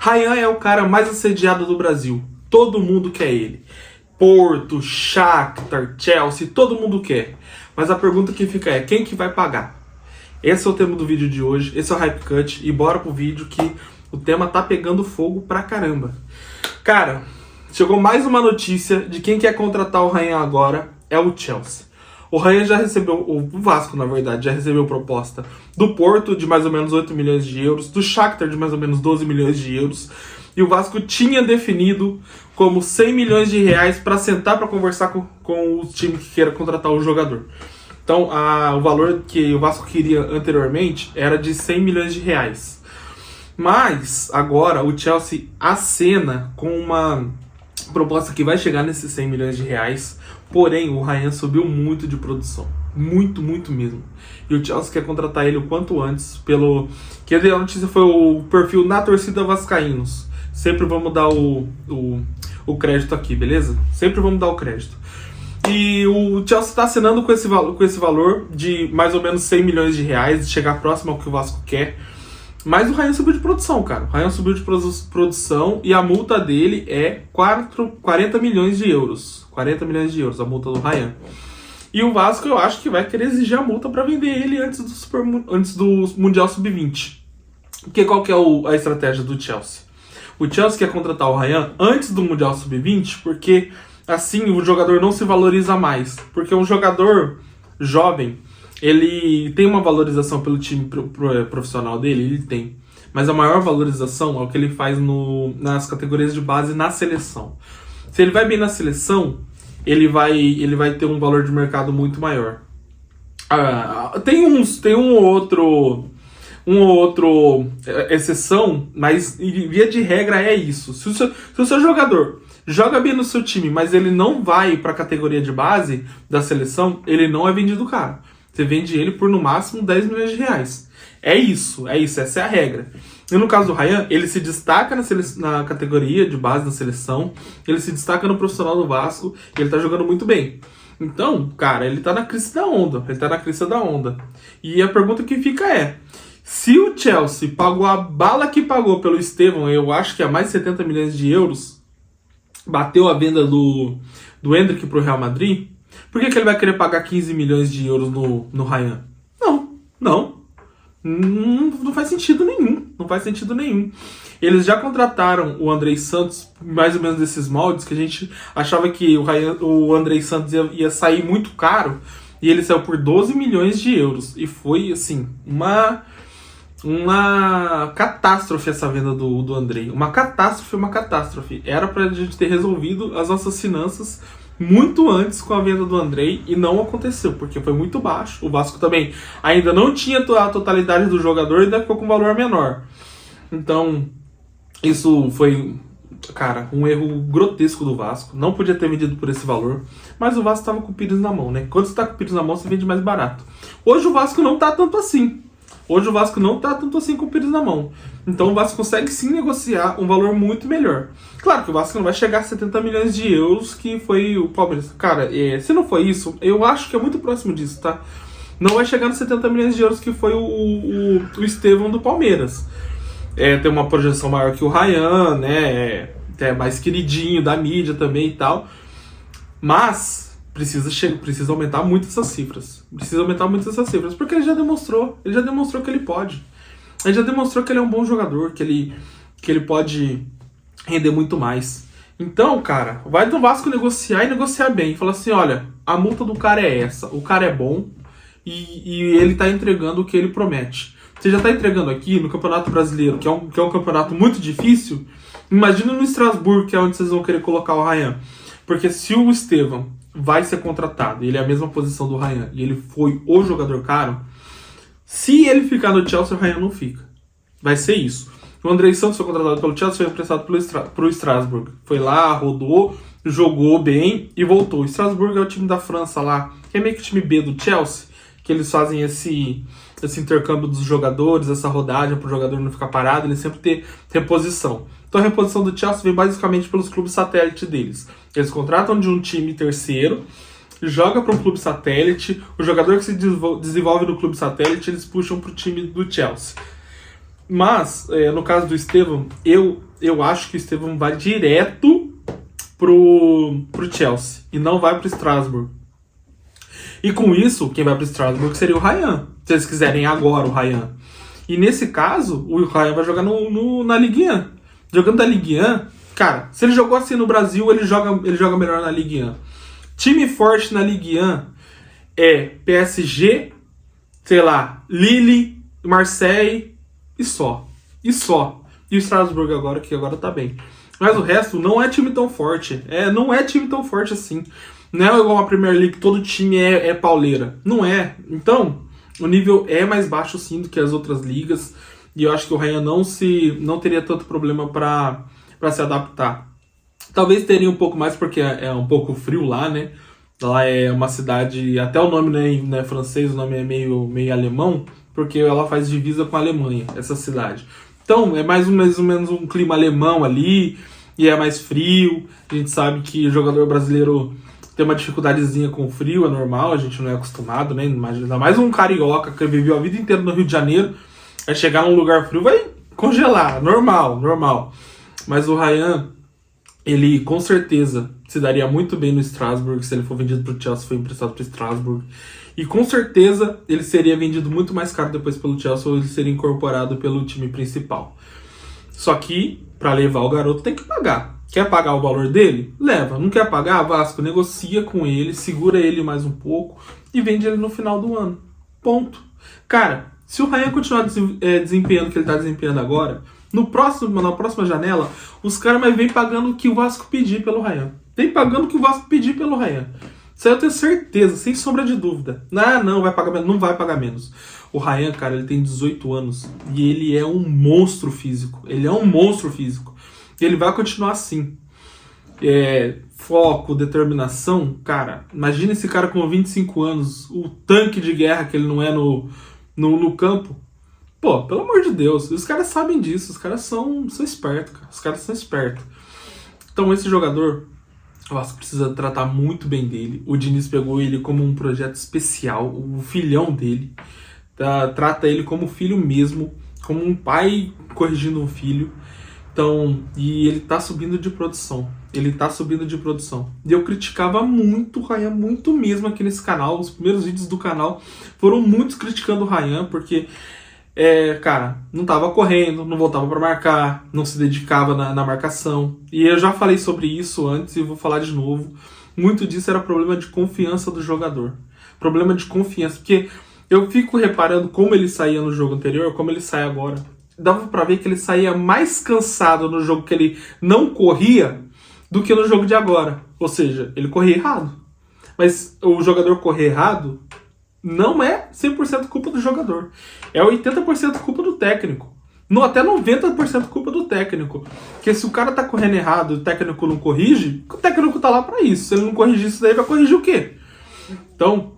Ryan é o cara mais assediado do Brasil. Todo mundo quer ele. Porto, Shakhtar, Chelsea, todo mundo quer. Mas a pergunta que fica é, quem que vai pagar? Esse é o tema do vídeo de hoje, esse é o Hype Cut, e bora pro vídeo que o tema tá pegando fogo pra caramba. Cara, chegou mais uma notícia de quem quer contratar o Ryan agora, é o Chelsea. O Ryan já recebeu, o Vasco na verdade, já recebeu proposta do Porto de mais ou menos 8 milhões de euros, do Shakhtar de mais ou menos 12 milhões de euros, e o Vasco tinha definido como 100 milhões de reais para sentar para conversar com o time que queira contratar o jogador. Então, o valor que o Vasco queria anteriormente era de 100 milhões de reais. Mas, agora, o Chelsea acena com uma proposta que vai chegar nesses 100 milhões de reais, porém, o Ryan subiu muito de produção. Muito, muito mesmo. E o Chelsea quer contratar ele o quanto antes, que a notícia foi o perfil na torcida vascaínos. Sempre vamos dar o crédito aqui, beleza? Sempre vamos dar o crédito. E o Chelsea está assinando com esse valor de mais ou menos 100 milhões de reais, de chegar próximo ao que o Vasco quer. Mas o Ryan subiu de produção, cara. O Ryan subiu de produção e a multa dele é 40 milhões de euros. 40 milhões de euros, a multa do Ryan. E o Vasco, eu acho que vai querer exigir a multa para vender ele antes do Mundial Sub-20. Porque qual que é a estratégia do Chelsea? O Chelsea quer contratar o Ryan antes do Mundial Sub-20, porque assim o jogador não se valoriza mais. Porque um jogador jovem, ele tem uma valorização pelo time profissional dele, ele tem. Mas a maior valorização é o que ele faz nas categorias de base na seleção. Se ele vai bem na seleção, ele vai ter um valor de mercado muito maior. Tem um outro exceção, mas via de regra é isso. Se o seu jogador joga bem no seu time, mas ele não vai para a categoria de base da seleção, ele não é vendido caro. Você vende ele por no máximo 10 milhões de reais. É isso, essa é a regra. E no caso do Ryan, ele se destaca na categoria de base da seleção, ele se destaca no profissional do Vasco, e ele tá jogando muito bem. Então, cara, ele tá na crista da onda. E a pergunta que fica é, se o Chelsea pagou a bala que pagou pelo Estevão, eu acho que é mais de 70 milhões de euros, bateu a venda do Endrick pro Real Madrid, por que ele vai querer pagar 15 milhões de euros no Ryan? Não faz sentido nenhum. Não faz sentido nenhum. Eles já contrataram o Andrei Santos, mais ou menos desses moldes, que a gente achava que o Andrei Santos ia sair muito caro, e ele saiu por 12 milhões de euros. E foi, assim, uma catástrofe essa venda do Andrei. Uma catástrofe. Era pra gente ter resolvido as nossas finanças muito antes com a venda do Andrei, e não aconteceu, porque foi muito baixo. O Vasco também ainda não tinha a totalidade do jogador e ainda ficou com valor menor. Então, isso foi, cara, um erro grotesco do Vasco. Não podia ter vendido por esse valor, mas o Vasco estava com o Pires na mão, né? Quando você tá com o Pires na mão, você vende mais barato. Hoje o Vasco não tá tanto assim. Com o Pires na mão. Então o Vasco consegue sim negociar um valor muito melhor. Claro que o Vasco não vai chegar a 70 milhões de euros, que foi o Palmeiras. Cara, se não for isso, eu acho que é muito próximo disso, tá? Não vai chegar nos 70 milhões de euros que foi o Estevão do Palmeiras. Tem uma projeção maior que o Ryan, né? É mais queridinho da mídia também e tal. Mas precisa aumentar muito essas cifras. Porque ele já demonstrou que ele pode. Ele já demonstrou que ele é um bom jogador, que ele pode render muito mais. Então, cara, vai do Vasco negociar e negociar bem. Fala assim, olha, a multa do cara é essa, o cara é bom e ele tá entregando o que ele promete. Você já tá entregando aqui no Campeonato Brasileiro, que é um campeonato muito difícil. Imagina no Estrasburgo, que é onde vocês vão querer colocar o Ryan. Porque se o Estevão vai ser contratado, ele é a mesma posição do Ryan, e ele foi o jogador caro, se ele ficar no Chelsea, o Ryan não fica. Vai ser isso. O Andrei Santos foi contratado pelo Chelsea, foi emprestado pro Strasbourg. Foi lá, rodou, jogou bem e voltou. O Strasbourg é o time da França lá, que é meio que o time B do Chelsea, que eles fazem esse intercâmbio dos jogadores, essa rodagem para o jogador não ficar parado, ele sempre ter reposição. Então a reposição do Chelsea vem basicamente pelos clubes satélite deles. Eles contratam de um time terceiro, joga para um clube satélite, o jogador que se desenvolve no clube satélite, eles puxam para o time do Chelsea. Mas, no caso do Estevão, eu eu acho que o Estevão vai direto pro Chelsea e não vai pro Strasbourg. E com isso, quem vai pro Strasbourg seria o Ryan, se eles quiserem agora o Ryan. E nesse caso, o Ryan vai jogar na Ligue 1. Jogando na Ligue 1, cara, se ele jogou assim no Brasil, ele joga melhor na Ligue 1. Time forte na Ligue 1 é PSG, sei lá, Lille, Marseille e só. E o Strasbourg agora, que agora tá bem. Mas o resto não é time tão forte. Não é time tão forte assim. Não é igual a Premier League, todo time é pauleira. Não é. Então, o nível é mais baixo sim do que as outras ligas. E eu acho que o Ryan não teria tanto problema para se adaptar. Talvez teria um pouco mais porque é um pouco frio lá, né? Lá é uma cidade, até o nome não é francês, o nome é meio alemão, porque ela faz divisa com a Alemanha, essa cidade. Então, é mais ou menos um clima alemão ali, e é mais frio. A gente sabe que o jogador brasileiro tem uma dificuldadezinha com o frio, é normal, a gente não é acostumado, né? Ainda mais um carioca que viveu a vida inteira no Rio de Janeiro, vai chegar num lugar frio, vai congelar, normal. Mas o Ryan, ele com certeza se daria muito bem no Strasbourg, se ele for vendido pro Chelsea, foi emprestado pro Strasbourg. E com certeza ele seria vendido muito mais caro depois pelo Chelsea, ou ele seria incorporado pelo time principal. Só que, para levar o garoto, tem que pagar. Quer pagar o valor dele? Leva. Não quer pagar? Vasco, negocia com ele, segura ele mais um pouco e vende ele no final do ano. Ponto. Cara, se o Ryan continuar desempenhando o que ele está desempenhando agora, na próxima janela, os caras mais vêm pagando o que o Vasco pedir pelo Ryan. Vem pagando o que o Vasco pedir pelo Ryan. Isso aí eu tenho certeza, sem sombra de dúvida. Não vai pagar menos. Não vai pagar menos. O Ryan, cara, ele tem 18 anos e ele é um monstro físico. E ele vai continuar assim. Foco, determinação, cara. Imagina esse cara com 25 anos, o tanque de guerra que ele não é no campo. Pô, pelo amor de Deus, os caras sabem disso, os caras são espertos, cara. Os caras são espertos. Então esse jogador, o Vasco precisa tratar muito bem dele. O Diniz pegou ele como um projeto especial, o filhão dele. Trata ele como filho mesmo, como um pai corrigindo um filho. Então, e ele tá subindo de produção. E eu criticava muito o Ryan, muito mesmo aqui nesse canal. Os primeiros vídeos do canal foram muitos criticando o Ryan, porque, cara, não tava correndo, não voltava para marcar, não se dedicava na marcação. E eu já falei sobre isso antes e vou falar de novo. Muito disso era problema de confiança do jogador. Problema de confiança, porque eu fico reparando como ele saía no jogo anterior, como ele sai agora. Dava pra ver que ele saía mais cansado no jogo que ele não corria do que no jogo de agora. Ou seja, ele corria errado. Mas o jogador correr errado não é 100% culpa do jogador. É 80% culpa do técnico. Até 90% culpa do técnico. Porque se o cara tá correndo errado e o técnico não corrige, o técnico tá lá pra isso. Se ele não corrigir isso daí, vai corrigir o quê? Então,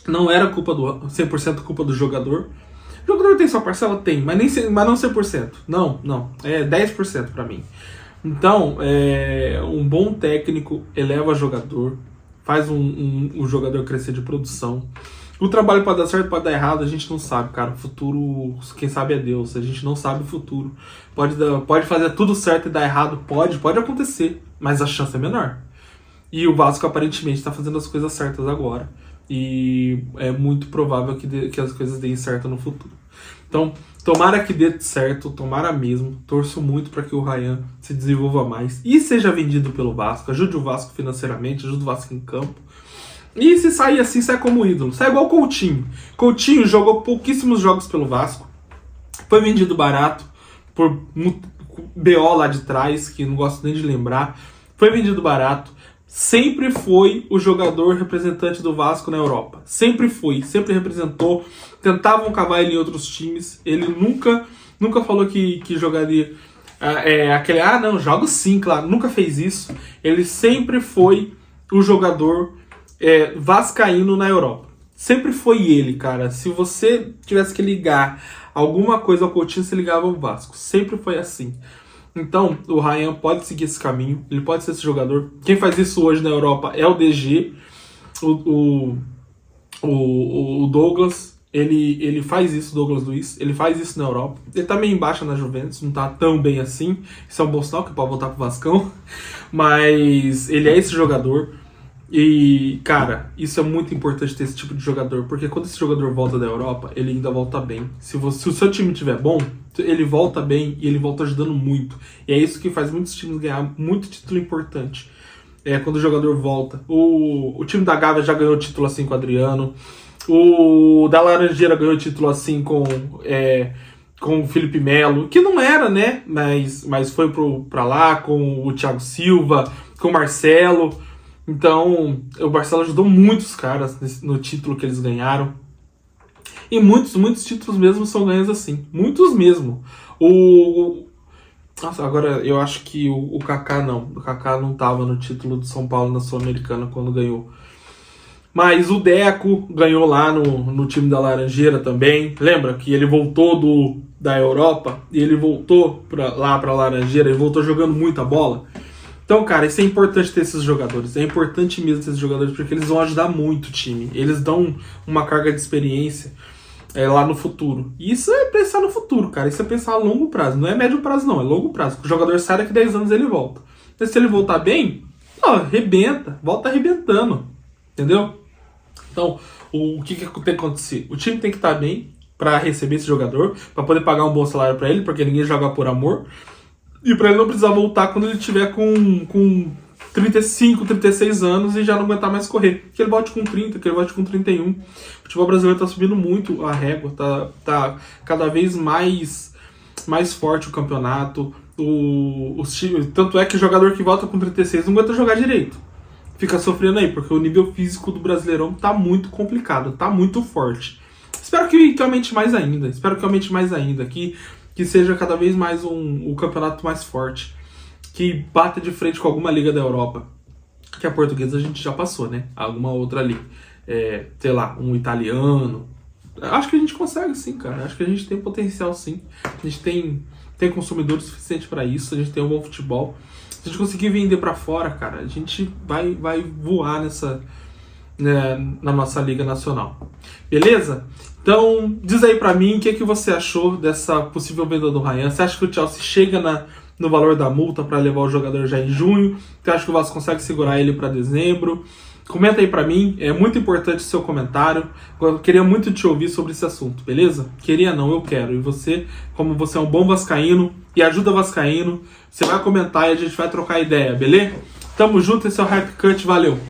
não era 100% culpa do jogador. O jogador tem sua parcela? Tem, mas não 100%. Não. É 10% pra mim. Então, um bom técnico eleva o jogador, faz o jogador crescer de produção. O trabalho pode dar certo, pode dar errado, a gente não sabe, cara. O futuro, quem sabe é Deus. A gente não sabe o futuro. Pode fazer tudo certo e dar errado, pode acontecer, mas a chance é menor. E o Vasco aparentemente está fazendo as coisas certas agora. E é muito provável que as coisas deem certo no futuro. Então, tomara que dê certo, tomara mesmo. Torço muito para que o Ryan se desenvolva mais e seja vendido pelo Vasco. Ajude o Vasco financeiramente, ajude o Vasco em campo. E se sair assim, sai como ídolo. Sai igual o Coutinho. Coutinho jogou pouquíssimos jogos pelo Vasco. Foi vendido barato por BO lá de trás, que não gosto nem de lembrar. Foi vendido barato. Sempre foi o jogador representante do Vasco na Europa. Sempre representou. Tentavam cavar ele em outros times. Ele nunca falou que jogaria não, jogo sim, claro. Nunca fez isso. Ele sempre foi o jogador vascaíno na Europa. Sempre foi ele, cara. Se você tivesse que ligar alguma coisa ao Coutinho, você ligava ao Vasco. Sempre foi assim. Então, o Ryan pode seguir esse caminho, ele pode ser esse jogador. Quem faz isso hoje na Europa é o DG, o Douglas, Ele faz isso, Douglas Luiz, ele faz isso na Europa. Ele tá meio embaixo na Juventus, não tá tão bem assim. Isso é um bom sinal, que pode voltar pro Vascão. Mas ele é esse jogador. E, cara, isso é muito importante ter esse tipo de jogador, porque quando esse jogador volta da Europa, ele ainda volta bem. Se o seu time estiver bom, ele volta bem e ele volta ajudando muito. E é isso que faz muitos times ganhar muito título importante. É quando o jogador volta. O time da Gávea já ganhou título assim com o Adriano. O da Laranjeira ganhou título assim com o Felipe Melo, que não era, né? Mas foi pra lá com o Thiago Silva, com o Marcelo. Então, o Marcelo ajudou muitos caras no título que eles ganharam. E muitos títulos mesmo são ganhos assim. Muitos mesmo. Nossa, agora eu acho que o Kaká não. O Kaká não tava no título do São Paulo na Sul-Americana quando ganhou. Mas o Deco ganhou lá no time da Laranjeira também. Lembra que ele voltou da Europa e ele voltou lá pra Laranjeira e voltou jogando muita bola? Então, cara, isso é importante ter esses jogadores. É importante mesmo ter esses jogadores porque eles vão ajudar muito o time. Eles dão uma carga de experiência lá no futuro. E isso é pensar no futuro, cara. Isso é pensar a longo prazo. Não é médio prazo, não. É longo prazo. O jogador sai daqui 10 anos ele volta. Mas se ele voltar bem, arrebenta. Volta arrebentando. Entendeu? Então, o que tem que acontecer? O time tem que estar bem para receber esse jogador, para poder pagar um bom salário para ele, porque ninguém joga por amor. E para ele não precisar voltar quando ele tiver com 35, 36 anos e já não aguentar mais correr. Que ele volte com 30, que ele volte com 31. O futebol brasileiro tá subindo muito a régua, tá cada vez mais forte o campeonato. Tanto é que o jogador que volta com 36 não aguenta jogar direito. Fica sofrendo aí, porque o nível físico do Brasileirão tá muito complicado, tá muito forte. Espero que aumente mais ainda, que seja cada vez mais um campeonato mais forte, que bata de frente com alguma liga da Europa, que a portuguesa a gente já passou, né? Alguma outra ali, sei lá, um italiano. Acho que a gente consegue sim, cara, acho que a gente tem potencial sim, a gente tem consumidor suficiente para isso, a gente tem um bom futebol. Se a gente conseguir vender para fora, cara, a gente vai voar na nossa Liga Nacional. Beleza? Então, diz aí pra mim o que você achou dessa possível venda do Ryan. Você acha que o Chelsea chega no valor da multa para levar o jogador já em junho? Você acha que o Vasco consegue segurar ele para dezembro? Comenta aí pra mim, é muito importante o seu comentário. Eu queria muito te ouvir sobre esse assunto, beleza? Queria não, eu quero. E você, como você é um bom vascaíno e ajuda vascaíno, você vai comentar e a gente vai trocar ideia, beleza? Tamo junto, esse é o Hype Cut, valeu!